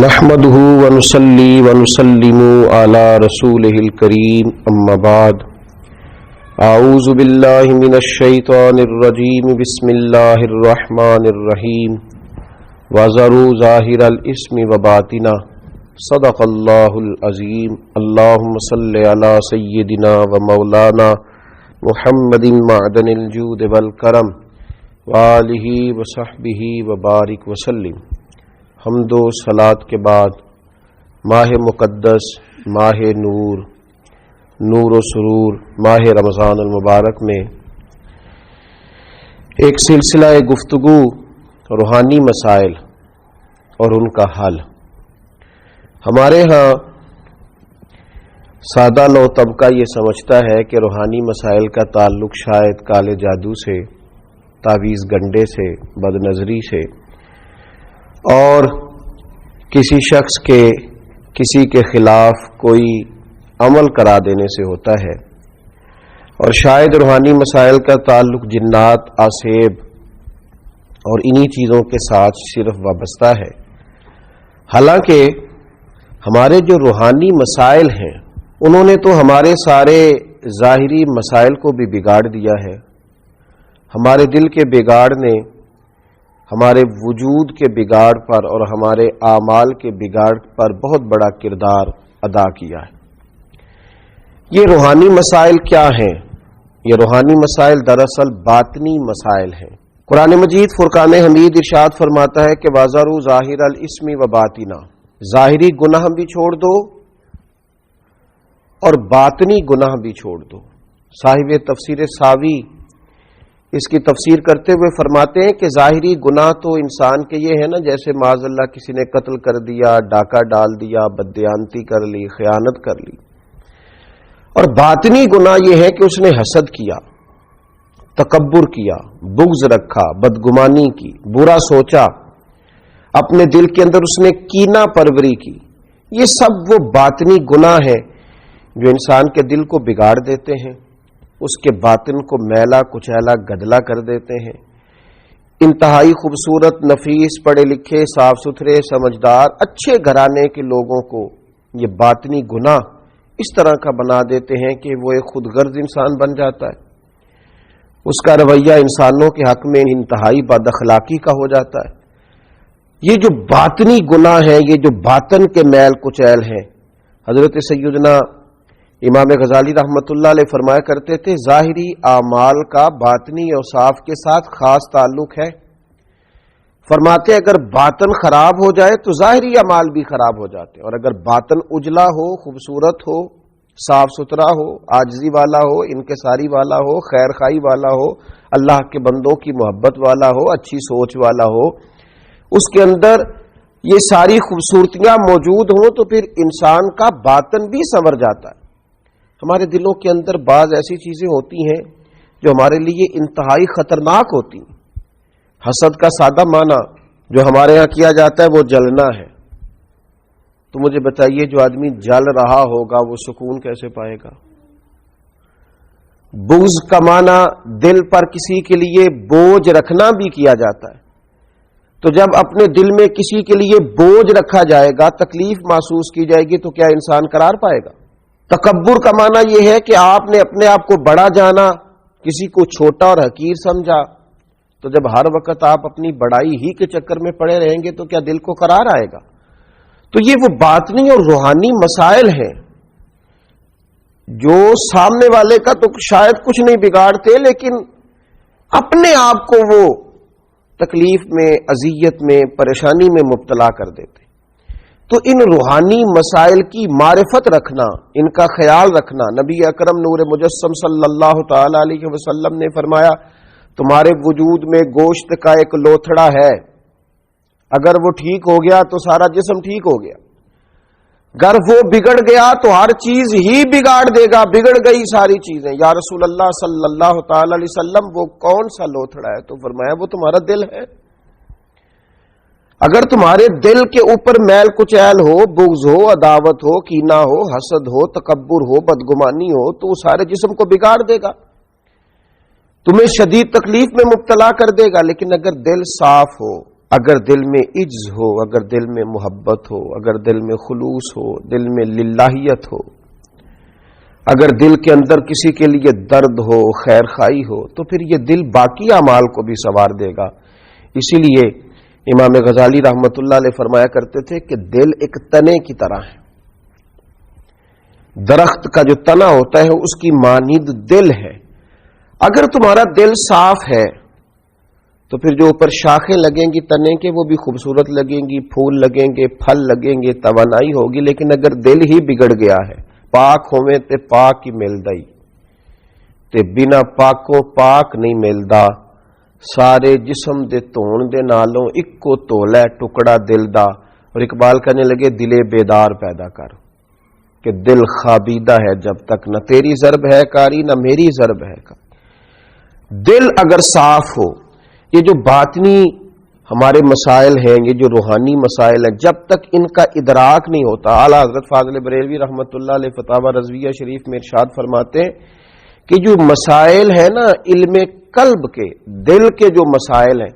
نحمده ونصلي ونسلم على رسوله الكريم اما بعد اعوذ بالله من الشيطان الرجيم بسم الله الرحمن الرحيم وذروا ظاهر الاسم وباطنه صدق الله العظيم اللهم صل على سيدنا ومولانا محمد معدن الجود والكرم وآلہ وصحبہ وبارک وسلم۔ حمد و صلات کے بعد ماہ مقدس، ماہ نور، نور و سرور، ماہ رمضان المبارک میں ایک سلسلہ گفتگو روحانی مسائل اور ان کا حل۔ ہمارے ہاں سادہ لو طبقہ یہ سمجھتا ہے کہ روحانی مسائل کا تعلق شاید کالے جادو سے، تعویذ گنڈے سے، بد نظری سے اور کسی شخص کے کسی کے خلاف کوئی عمل کرا دینے سے ہوتا ہے، اور شاید روحانی مسائل کا تعلق جنات، آسیب اور انہی چیزوں کے ساتھ صرف وابستہ ہے۔ حالانکہ ہمارے جو روحانی مسائل ہیں انہوں نے تو ہمارے سارے ظاہری مسائل کو بھی بگاڑ دیا ہے۔ ہمارے دل کے بگاڑ نے ہمارے وجود کے بگاڑ پر اور ہمارے اعمال کے بگاڑ پر بہت بڑا کردار ادا کیا ہے۔ یہ روحانی مسائل کیا ہیں؟ یہ روحانی مسائل دراصل باطنی مسائل ہیں۔ قرآن مجید فرقان حمید ارشاد فرماتا ہے کہ وَذَرُوا ظَاهِرَ الْإِثْمِ وَبَاطِنَهُ، ظاہری گناہ بھی چھوڑ دو اور باطنی گناہ بھی چھوڑ دو۔ صاحب تفسیر ساوی اس کی تفسیر کرتے ہوئے فرماتے ہیں کہ ظاہری گناہ تو انسان کے یہ ہے نا، جیسے معاذ اللہ کسی نے قتل کر دیا، ڈاکہ ڈال دیا، بددیانتی کر لی، خیانت کر لی۔ اور باطنی گناہ یہ ہے کہ اس نے حسد کیا، تکبر کیا، بغض رکھا، بدگمانی کی، برا سوچا، اپنے دل کے اندر اس نے کینہ پروری کی۔ یہ سب وہ باطنی گناہ ہیں جو انسان کے دل کو بگاڑ دیتے ہیں، اس کے باطن کو میلا کچیلا گدلا کر دیتے ہیں۔ انتہائی خوبصورت، نفیس، پڑھے لکھے، صاف ستھرے، سمجھدار، اچھے گھرانے کے لوگوں کو یہ باطنی گناہ اس طرح کا بنا دیتے ہیں کہ وہ ایک خود غرض انسان بن جاتا ہے۔ اس کا رویہ انسانوں کے حق میں انتہائی بد اخلاقی کا ہو جاتا ہے۔ یہ جو باطنی گناہ ہیں، یہ جو باطن کے میل کچیل ہیں، حضرت سیدنا امام غزالی رحمۃ اللہ علیہ فرمایا کرتے تھے ظاہری اعمال کا باطنی اوصاف کے ساتھ خاص تعلق ہے۔ فرماتے اگر باطن خراب ہو جائے تو ظاہری اعمال بھی خراب ہو جاتے ہیں، اور اگر باطن اجلا ہو، خوبصورت ہو، صاف ستھرا ہو، عاجزی والا ہو، انکساری والا ہو، خیر خواہی والا ہو، اللہ کے بندوں کی محبت والا ہو، اچھی سوچ والا ہو، اس کے اندر یہ ساری خوبصورتیاں موجود ہوں تو پھر انسان کا باطن بھی سنور جاتا ہے۔ ہمارے دلوں کے اندر بعض ایسی چیزیں ہوتی ہیں جو ہمارے لیے انتہائی خطرناک ہوتی ہیں۔ حسد کا سادہ معنی جو ہمارے ہاں کیا جاتا ہے وہ جلنا ہے۔ تو مجھے بتائیے جو آدمی جل رہا ہوگا وہ سکون کیسے پائے گا؟ بغض کا معنی دل پر کسی کے لیے بوجھ رکھنا بھی کیا جاتا ہے۔ تو جب اپنے دل میں کسی کے لیے بوجھ رکھا جائے گا، تکلیف محسوس کی جائے گی تو کیا انسان قرار پائے گا؟ تکبر کا معنی یہ ہے کہ آپ نے اپنے آپ کو بڑا جانا، کسی کو چھوٹا اور حقیر سمجھا، تو جب ہر وقت آپ اپنی بڑائی ہی کے چکر میں پڑے رہیں گے تو کیا دل کو قرار آئے گا؟ تو یہ وہ باطنی اور روحانی مسائل ہیں جو سامنے والے کا تو شاید کچھ نہیں بگاڑتے، لیکن اپنے آپ کو وہ تکلیف میں، اذیت میں، پریشانی میں مبتلا کر دیتے۔ تو ان روحانی مسائل کی معرفت رکھنا، ان کا خیال رکھنا، نبی اکرم نور مجسم صلی اللہ تعالی علیہ وسلم نے فرمایا تمہارے وجود میں گوشت کا ایک لوتھڑا ہے، اگر وہ ٹھیک ہو گیا تو سارا جسم ٹھیک ہو گیا، اگر وہ بگڑ گیا تو ہر چیز ہی بگاڑ دے گا، بگڑ گئی ساری چیزیں۔ یا رسول اللہ صلی اللہ تعالی علیہ وسلم وہ کون سا لوتھڑا ہے؟ تو فرمایا وہ تمہارا دل ہے۔ اگر تمہارے دل کے اوپر میل کچیل ہو، بغض ہو، عداوت ہو، کینہ ہو، حسد ہو، تکبر ہو، بدگمانی ہو تو وہ سارے جسم کو بگاڑ دے گا، تمہیں شدید تکلیف میں مبتلا کر دے گا۔ لیکن اگر دل صاف ہو، اگر دل میں عجز ہو، اگر دل میں محبت ہو، اگر دل میں خلوص ہو، دل میں للہیت ہو، اگر دل کے اندر کسی کے لیے درد ہو، خیر خواہی ہو، تو پھر یہ دل باقی اعمال کو بھی سنوار دے گا۔ اسی لیے امام غزالی رحمت اللہ علیہ فرمایا کرتے تھے کہ دل ایک تنے کی طرح ہے، درخت کا جو تنا ہوتا ہے اس کی مانند دل ہے۔ اگر تمہارا دل صاف ہے تو پھر جو اوپر شاخیں لگیں گی تنے کے وہ بھی خوبصورت لگیں گی، پھول لگیں گے، پھل لگیں گے، توانائی ہوگی۔ لیکن اگر دل ہی بگڑ گیا ہے، پاک ہوویں تے پاک ہی ملدا ہی تے بنا پاکوں پاک نہیں ملدا، سارے جسم دے دھون دے نالوں اکو تولا ٹکڑا دل دا۔ اور اقبال کہنے لگے دلے بیدار پیدا کر، کہ دل خوابیدہ ہے جب تک، نہ تیری ضرب ہے کاری نہ میری ضرب ہے کاری۔ دل اگر صاف ہو، یہ جو باطنی ہمارے مسائل ہیں، یہ جو روحانی مسائل ہیں، جب تک ان کا ادراک نہیں ہوتا، اعلیٰ حضرت فاضل بریلوی رحمۃ اللہ علیہ فتاوی رضویہ شریف میں ارشاد فرماتے ہیں کہ جو مسائل ہیں نا علم قلب کے، دل کے جو مسائل ہیں،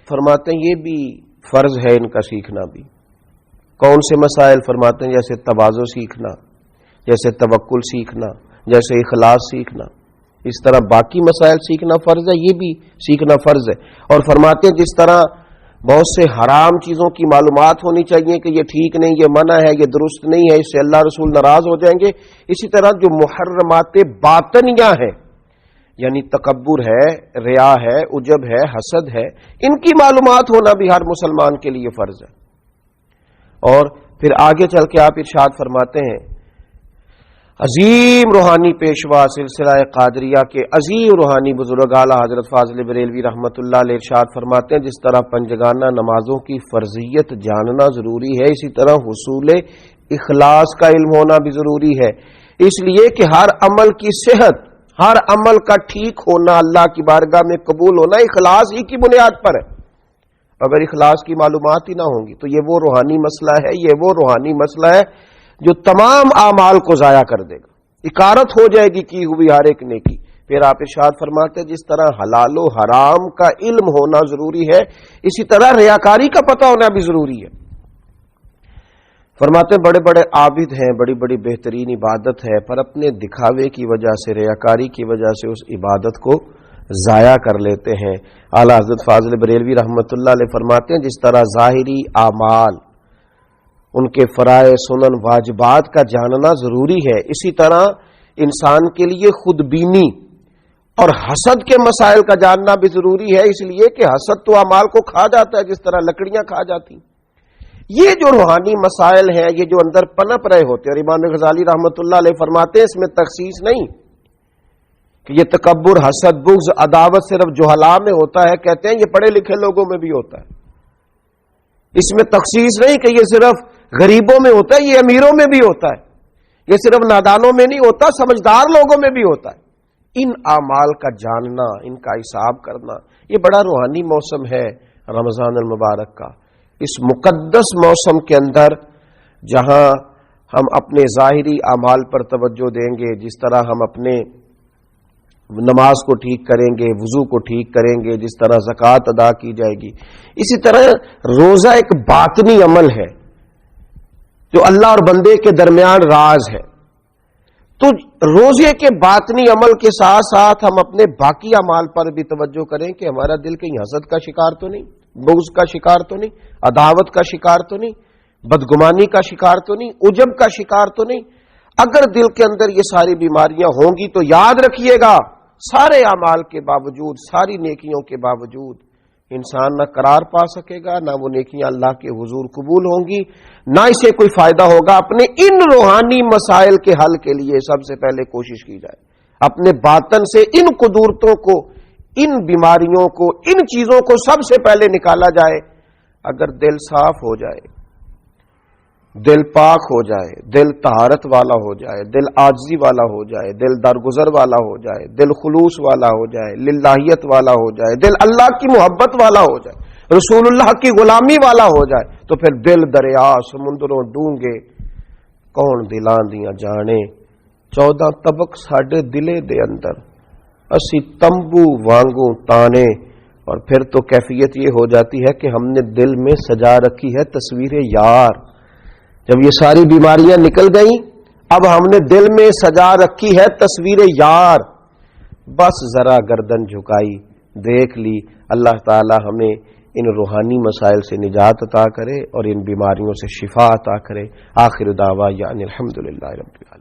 فرماتے ہیں یہ بھی فرض ہے ان کا سیکھنا بھی۔ کون سے مسائل؟ فرماتے ہیں جیسے تواضع سیکھنا، جیسے توکل سیکھنا، جیسے اخلاص سیکھنا، اس طرح باقی مسائل سیکھنا فرض ہے، یہ بھی سیکھنا فرض ہے۔ اور فرماتے ہیں جس طرح بہت سے حرام چیزوں کی معلومات ہونی چاہیے کہ یہ ٹھیک نہیں، یہ منع ہے، یہ درست نہیں ہے، اس سے اللہ رسول ناراض ہو جائیں گے، اسی طرح جو محرمات باطنیہ ہیں، یعنی تکبر ہے، ریا ہے، عجب ہے، حسد ہے، ان کی معلومات ہونا بھی ہر مسلمان کے لیے فرض ہے۔ اور پھر آگے چل کے آپ ارشاد فرماتے ہیں عظیم روحانی پیشوا سلسلہ قادریہ کے عظیم روحانی بزرگ اعلیٰ حضرت فاضل بریلوی رحمت اللہ علیہ ارشاد فرماتے ہیں جس طرح پنجگانہ نمازوں کی فرضیت جاننا ضروری ہے، اسی طرح حصول اخلاص کا علم ہونا بھی ضروری ہے، اس لیے کہ ہر عمل کی صحت، ہر عمل کا ٹھیک ہونا، اللہ کی بارگاہ میں قبول ہونا اخلاص ہی کی بنیاد پر ہے۔ اگر اخلاص کی معلومات ہی نہ ہوں گی تو یہ وہ روحانی مسئلہ ہے، یہ وہ روحانی مسئلہ ہے جو تمام اعمال کو ضائع کر دے گا، اکارت ہو جائے گی کی ہوئی ہر ایک نیکی۔ پھر آپ ارشاد فرماتے ہیں جس طرح حلال و حرام کا علم ہونا ضروری ہے، اسی طرح ریاکاری کا پتہ ہونا بھی ضروری ہے۔ فرماتے ہیں بڑے بڑے عابد ہیں، بڑی بڑی بہترین عبادت ہے، پر اپنے دکھاوے کی وجہ سے، ریاکاری کی وجہ سے اس عبادت کو ضائع کر لیتے ہیں۔ اعلیٰ حضرت فاضل بریلوی رحمت اللہ علیہ فرماتے ہیں جس طرح ظاہری اعمال، ان کے فرائض، سنن، واجبات کا جاننا ضروری ہے، اسی طرح انسان کے لیے خود بینی اور حسد کے مسائل کا جاننا بھی ضروری ہے، اس لیے کہ حسد تو اعمال کو کھا جاتا ہے جس طرح لکڑیاں کھا جاتی۔ یہ جو روحانی مسائل ہیں، یہ جو اندر پنپ رہے ہوتے ہیں، اور امام غزالی رحمت اللہ علیہ فرماتے ہیں اس میں تخصیص نہیں کہ یہ تکبر، حسد، بغض، عداوت صرف جہلاء میں ہوتا ہے، کہتے ہیں یہ پڑھے لکھے لوگوں میں بھی ہوتا ہے۔ اس میں تخصیص نہیں کہ یہ صرف غریبوں میں ہوتا ہے، یہ امیروں میں بھی ہوتا ہے، یہ صرف نادانوں میں نہیں ہوتا، سمجھدار لوگوں میں بھی ہوتا ہے۔ ان اعمال کا جاننا، ان کا حساب کرنا، یہ بڑا روحانی موسم ہے رمضان المبارک کا۔ اس مقدس موسم کے اندر جہاں ہم اپنے ظاہری اعمال پر توجہ دیں گے، جس طرح ہم اپنے نماز کو ٹھیک کریں گے، وضو کو ٹھیک کریں گے، جس طرح زکوٰۃ ادا کی جائے گی، اسی طرح روزہ ایک باطنی عمل ہے جو اللہ اور بندے کے درمیان راز ہے۔ تو روزے کے باطنی عمل کے ساتھ ساتھ ہم اپنے باقی اعمال پر بھی توجہ کریں کہ ہمارا دل کہیں حسد کا شکار تو نہیں، بغض کا شکار تو نہیں، عداوت کا شکار تو نہیں، بدگمانی کا شکار تو نہیں، عجب کا شکار تو نہیں۔ اگر دل کے اندر یہ ساری بیماریاں ہوں گی تو یاد رکھیے گا سارے اعمال کے باوجود، ساری نیکیوں کے باوجود انسان نہ قرار پا سکے گا، نہ وہ نیکیاں اللہ کے حضور قبول ہوں گی، نہ اسے کوئی فائدہ ہوگا۔ اپنے ان روحانی مسائل کے حل کے لیے سب سے پہلے کوشش کی جائے، اپنے باطن سے ان قدورتوں کو، ان بیماریوں کو، ان چیزوں کو سب سے پہلے نکالا جائے۔ اگر دل صاف ہو جائے، دل پاک ہو جائے، دل طہارت والا ہو جائے، دل عاجزی والا ہو جائے، دل درگزر والا ہو جائے، دل خلوص والا ہو جائے، للہیت والا ہو جائے، دل اللہ کی محبت والا ہو جائے، رسول اللہ کی غلامی والا ہو جائے، تو پھر دل دریا سمندروں ڈونگے کون دلاں دیاں جانے، 14 طبق ساڈے دلے دے اندر، اسی تمبو وانگوں تانے اور پھر تو کیفیت یہ ہو جاتی ہے کہ ہم نے دل میں سجا رکھی ہے تصویر یار. جب یہ ساری بیماریاں نکل گئیں اب ہم نے دل میں سجا رکھی ہے تصویر یار. بس ذرا گردن جھکائی دیکھ لی. اللہ تعالی ہمیں ان روحانی مسائل سے نجات عطا کرے اور ان بیماریوں سے شفا عطا کرے. آخر دعوانا الحمدللہ رب العالمین.